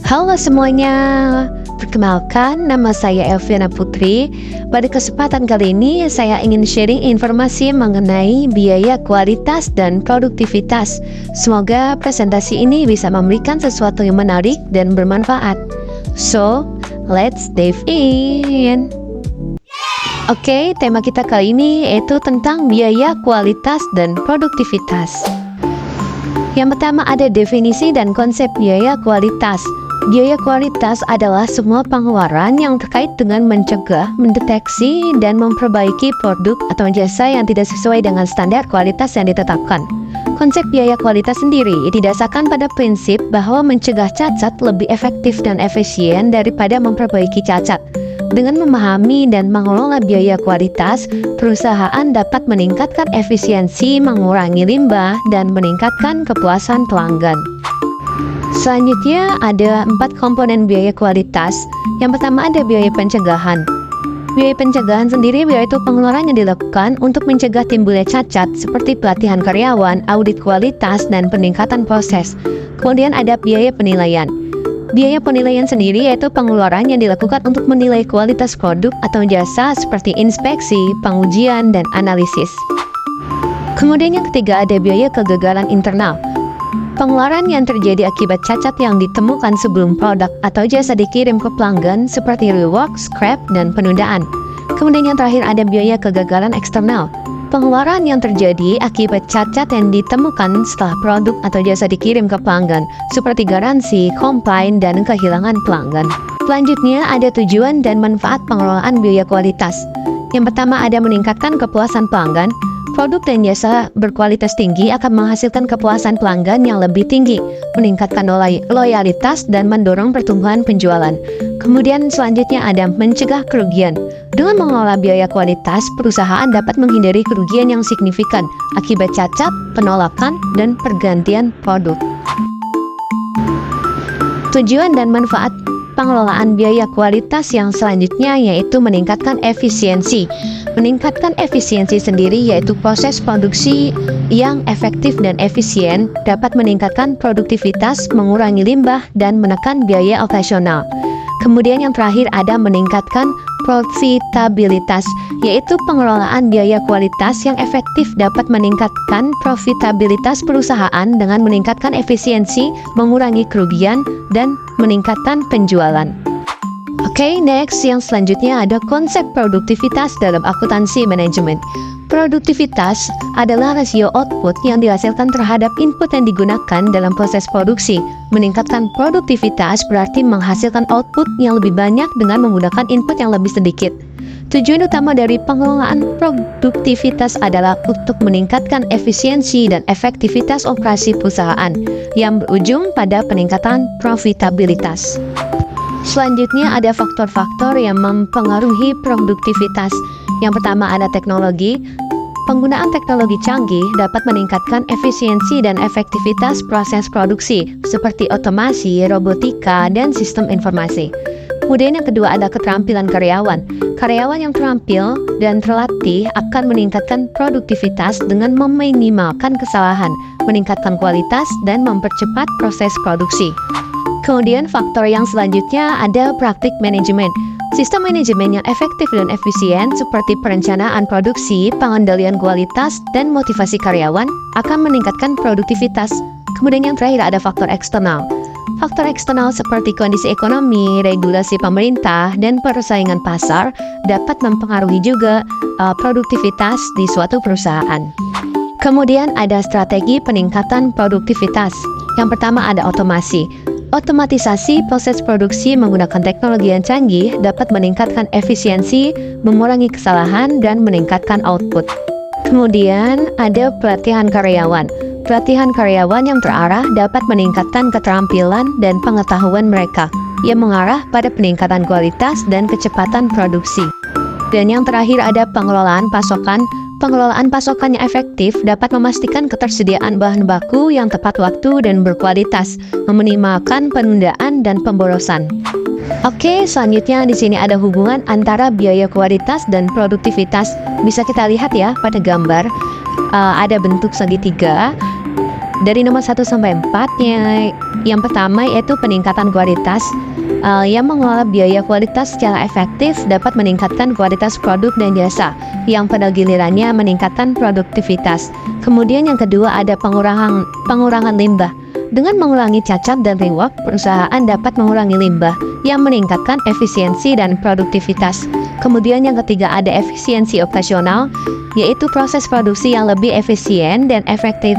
Halo semuanya, perkenalkan nama saya Elviana Putri. Pada kesempatan kali ini saya ingin sharing informasi mengenai biaya kualitas dan produktivitas. Semoga presentasi ini bisa memberikan sesuatu yang menarik dan bermanfaat. So, let's dive in. Oke, tema kita kali ini yaitu tentang biaya kualitas dan produktivitas. Yang pertama ada definisi dan konsep biaya kualitas. Biaya kualitas adalah semua pengeluaran yang terkait dengan mencegah, mendeteksi, dan memperbaiki produk atau jasa yang tidak sesuai dengan standar kualitas yang ditetapkan. Konsep biaya kualitas sendiri didasarkan pada prinsip bahwa mencegah cacat lebih efektif dan efisien daripada memperbaiki cacat. Dengan memahami dan mengelola biaya kualitas, perusahaan dapat meningkatkan efisiensi, mengurangi limbah, dan meningkatkan kepuasan pelanggan. Selanjutnya ada 4 komponen biaya kualitas. Yang pertama ada biaya pencegahan. Biaya pencegahan sendiri yaitu pengeluaran yang dilakukan untuk mencegah timbulnya cacat seperti pelatihan karyawan, audit kualitas, dan peningkatan proses. Kemudian ada biaya penilaian. Biaya penilaian sendiri yaitu pengeluaran yang dilakukan untuk menilai kualitas produk atau jasa seperti inspeksi, pengujian, dan analisis. Kemudian yang ketiga ada biaya kegagalan internal. Pengeluaran yang terjadi akibat cacat yang ditemukan sebelum produk atau jasa dikirim ke pelanggan seperti rework, scrap, dan penundaan. Kemudian yang terakhir ada biaya kegagalan eksternal. Pengeluaran yang terjadi akibat cacat yang ditemukan setelah produk atau jasa dikirim ke pelanggan seperti garansi, komplain, dan kehilangan pelanggan. Selanjutnya ada tujuan dan manfaat pengelolaan biaya kualitas. Yang pertama ada meningkatkan kepuasan pelanggan. Produk dan jasa berkualitas tinggi akan menghasilkan kepuasan pelanggan yang lebih tinggi, meningkatkan loyalitas, dan mendorong pertumbuhan penjualan. Kemudian selanjutnya ada mencegah kerugian. Dengan mengelola biaya kualitas, perusahaan dapat menghindari kerugian yang signifikan akibat cacat, penolakan, dan pergantian produk. Tujuan dan manfaat pengelolaan biaya kualitas yang selanjutnya yaitu meningkatkan efisiensi. Meningkatkan efisiensi sendiri yaitu proses produksi yang efektif dan efisien dapat meningkatkan produktivitas, mengurangi limbah, dan menekan biaya operasional. Kemudian yang terakhir ada meningkatkan profitabilitas, yaitu pengelolaan biaya kualitas yang efektif dapat meningkatkan profitabilitas perusahaan dengan meningkatkan efisiensi, mengurangi kerugian, dan meningkatkan penjualan. Oke, next yang selanjutnya ada konsep produktivitas dalam akuntansi manajemen. Produktivitas adalah rasio output yang dihasilkan terhadap input yang digunakan dalam proses produksi. Meningkatkan produktivitas berarti menghasilkan output yang lebih banyak dengan menggunakan input yang lebih sedikit. Tujuan utama dari pengelolaan produktivitas adalah untuk meningkatkan efisiensi dan efektivitas operasi perusahaan yang berujung pada peningkatan profitabilitas. Selanjutnya ada faktor-faktor yang mempengaruhi produktivitas. Yang pertama ada teknologi. Penggunaan teknologi canggih dapat meningkatkan efisiensi dan efektivitas proses produksi seperti otomasi, robotika, dan sistem informasi. Kemudian yang kedua ada keterampilan karyawan. Karyawan yang terampil dan terlatih akan meningkatkan produktivitas dengan meminimalkan kesalahan, meningkatkan kualitas, dan mempercepat proses produksi. Kemudian faktor yang selanjutnya ada praktik manajemen. Sistem manajemen yang efektif dan efisien seperti perencanaan produksi, pengendalian kualitas, dan motivasi karyawan akan meningkatkan produktivitas. Kemudian yang terakhir ada faktor eksternal. Faktor eksternal seperti kondisi ekonomi, regulasi pemerintah, dan persaingan pasar dapat mempengaruhi juga produktivitas di suatu perusahaan. Kemudian ada strategi peningkatan produktivitas. Yang pertama ada otomasi. Otomatisasi proses produksi menggunakan teknologi yang canggih dapat meningkatkan efisiensi, mengurangi kesalahan, dan meningkatkan output. Kemudian ada pelatihan karyawan. Pelatihan karyawan yang terarah dapat meningkatkan keterampilan dan pengetahuan mereka, yang mengarah pada peningkatan kualitas dan kecepatan produksi. Dan yang terakhir ada pengelolaan pasokan. Pengelolaan pasokan yang efektif dapat memastikan ketersediaan bahan baku yang tepat waktu dan berkualitas, meminimalkan penundaan dan pemborosan. Oke, selanjutnya di sini ada hubungan antara biaya kualitas dan produktivitas. Bisa kita lihat ya pada gambar, ada bentuk segitiga. Dari nomor 1 sampai 4, yang pertama yaitu peningkatan kualitas. Yang mengelola biaya kualitas secara efektif dapat meningkatkan kualitas produk dan jasa, yang pada gilirannya meningkatkan produktivitas. Kemudian yang kedua ada pengurangan limbah. Dengan mengurangi cacat dan reward, perusahaan dapat mengurangi limbah, yang meningkatkan efisiensi dan produktivitas. Kemudian yang ketiga ada efisiensi operasional, yaitu proses produksi yang lebih efisien dan efektif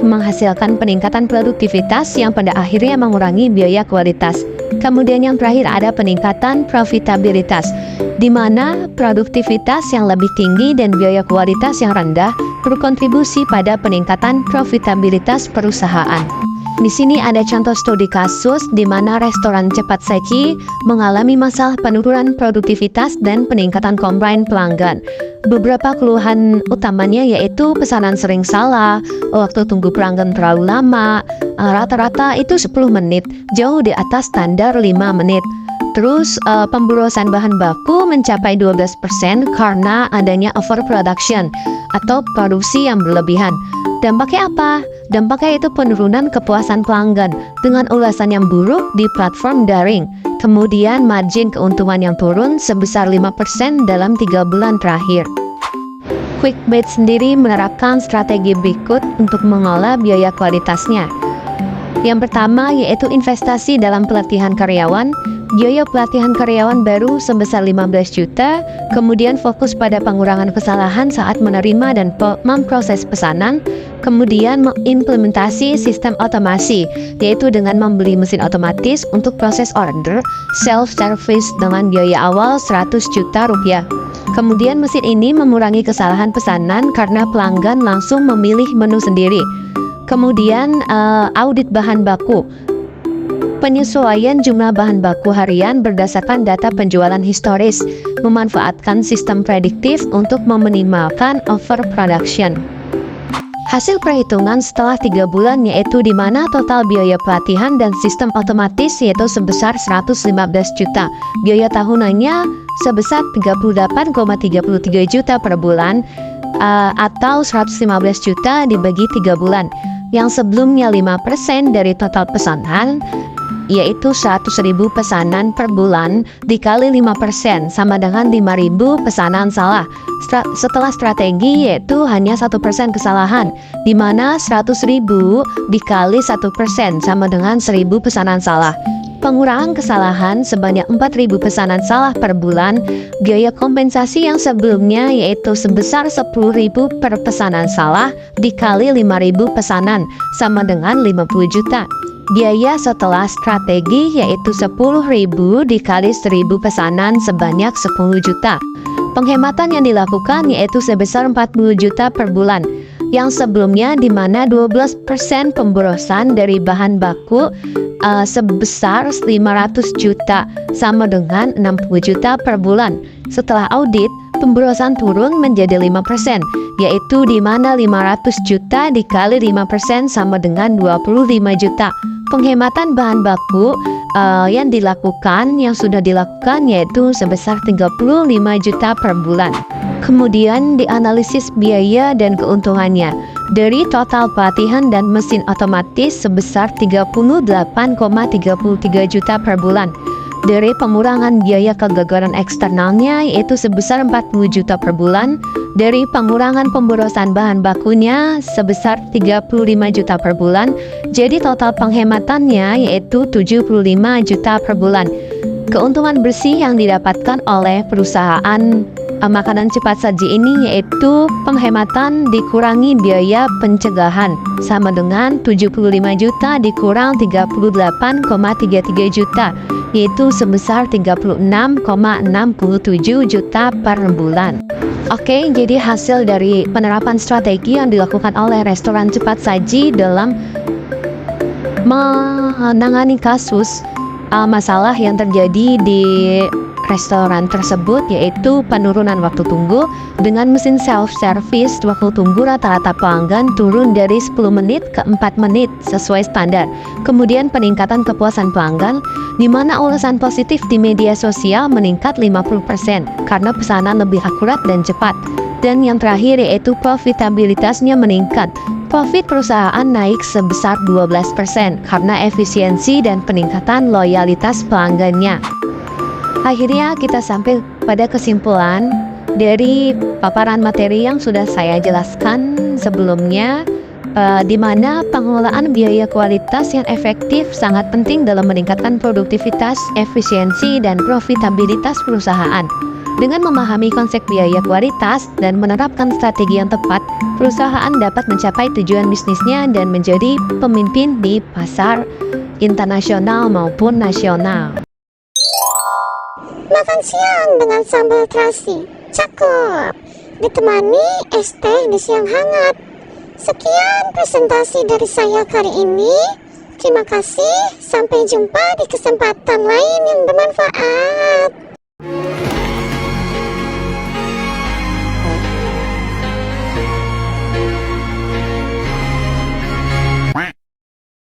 menghasilkan peningkatan produktivitas yang pada akhirnya mengurangi biaya kualitas. Kemudian yang terakhir ada peningkatan profitabilitas, di mana produktivitas yang lebih tinggi dan biaya kualitas yang rendah berkontribusi pada peningkatan profitabilitas perusahaan. Di sini ada contoh studi kasus di mana restoran cepat saji mengalami masalah penurunan produktivitas dan peningkatan komplain pelanggan. Beberapa keluhan utamanya yaitu pesanan sering salah, waktu tunggu pelanggan terlalu lama, rata-rata itu 10 menit, jauh di atas standar 5 menit. Terus pemborosan bahan baku mencapai 12% karena adanya overproduction atau produksi yang berlebihan. Dampaknya apa? Dampaknya itu penurunan kepuasan pelanggan dengan ulasan yang buruk di platform daring. Kemudian margin keuntungan yang turun sebesar 5% dalam 3 bulan terakhir. QuickBase sendiri menerapkan strategi berikut untuk mengolah biaya kualitasnya. Yang pertama yaitu investasi dalam pelatihan karyawan. Biaya pelatihan karyawan baru sebesar 15 juta, kemudian fokus pada pengurangan kesalahan saat menerima dan memproses pesanan, kemudian mengimplementasi sistem otomasi, yaitu dengan membeli mesin otomatis untuk proses order, self-service dengan biaya awal 100 juta rupiah. Kemudian mesin ini mengurangi kesalahan pesanan karena pelanggan langsung memilih menu sendiri. Kemudian audit bahan baku. Penyesuaian jumlah bahan baku harian berdasarkan data penjualan historis, memanfaatkan sistem prediktif untuk meminimalkan overproduction. Hasil perhitungan setelah 3 bulan yaitu di mana total biaya pelatihan dan sistem otomatis yaitu sebesar 115 juta. Biaya tahunannya sebesar 38,33 juta per bulan atau 115 juta dibagi 3 bulan. Yang sebelumnya 5% dari total pesanan yaitu 100.000 pesanan per bulan dikali 5% sama dengan 5.000 pesanan salah. Setelah strategi yaitu hanya 1% kesalahan, di mana 100.000 dikali 1% sama dengan 1.000 pesanan salah. Pengurangan kesalahan sebanyak 4.000 pesanan salah per bulan. Biaya kompensasi yang sebelumnya yaitu sebesar 10.000 per pesanan salah dikali 5.000 pesanan sama dengan 50 juta. Biaya setelah strategi yaitu 10.000 dikali 1.000 pesanan sebanyak 10 juta. Penghematan yang dilakukan yaitu sebesar 40 juta per bulan. Yang sebelumnya di mana 12% pemborosan dari bahan baku sebesar 500 juta sama dengan 60 juta per bulan. Setelah audit, pemborosan turun menjadi 5%, yaitu di mana 500 juta dikali 5% sama dengan 25 juta. Penghematan bahan baku yang sudah dilakukan yaitu sebesar 35 juta per bulan. Kemudian dianalisis biaya dan keuntungannya. Dari total pelatihan dan mesin otomatis sebesar 38,33 juta per bulan. Dari pengurangan biaya kegagalan eksternalnya yaitu sebesar 40 juta per bulan. Dari pengurangan pemborosan bahan bakunya sebesar 35 juta per bulan. Jadi total penghematannya yaitu 75 juta per bulan. Keuntungan bersih yang didapatkan oleh perusahaan makanan cepat saji ini yaitu penghematan dikurangi biaya pencegahan sama dengan 75 juta dikurang 38,33 juta yaitu sebesar 36,67 juta per bulan. Oke, jadi hasil dari penerapan strategi yang dilakukan oleh restoran cepat saji dalam menangani kasus masalah yang terjadi di restoran tersebut yaitu penurunan waktu tunggu dengan mesin self-service. Waktu tunggu rata-rata pelanggan turun dari 10 menit ke 4 menit sesuai standar. Kemudian peningkatan kepuasan pelanggan di mana ulasan positif di media sosial meningkat 50% karena pesanan lebih akurat dan cepat. Dan yang terakhir yaitu profitabilitasnya meningkat. Profit perusahaan naik sebesar 12% karena efisiensi dan peningkatan loyalitas pelanggannya. Akhirnya kita sampai pada kesimpulan dari paparan materi yang sudah saya jelaskan sebelumnya, di mana pengelolaan biaya kualitas yang efektif sangat penting dalam meningkatkan produktivitas, efisiensi, dan profitabilitas perusahaan. Dengan memahami konsep biaya kualitas dan menerapkan strategi yang tepat, perusahaan dapat mencapai tujuan bisnisnya dan menjadi pemimpin di pasar internasional maupun nasional. Makan siang dengan sambal terasi, cakep. Ditemani es teh di siang hangat. Sekian presentasi dari saya kali ini. Terima kasih, sampai jumpa di kesempatan lain yang bermanfaat.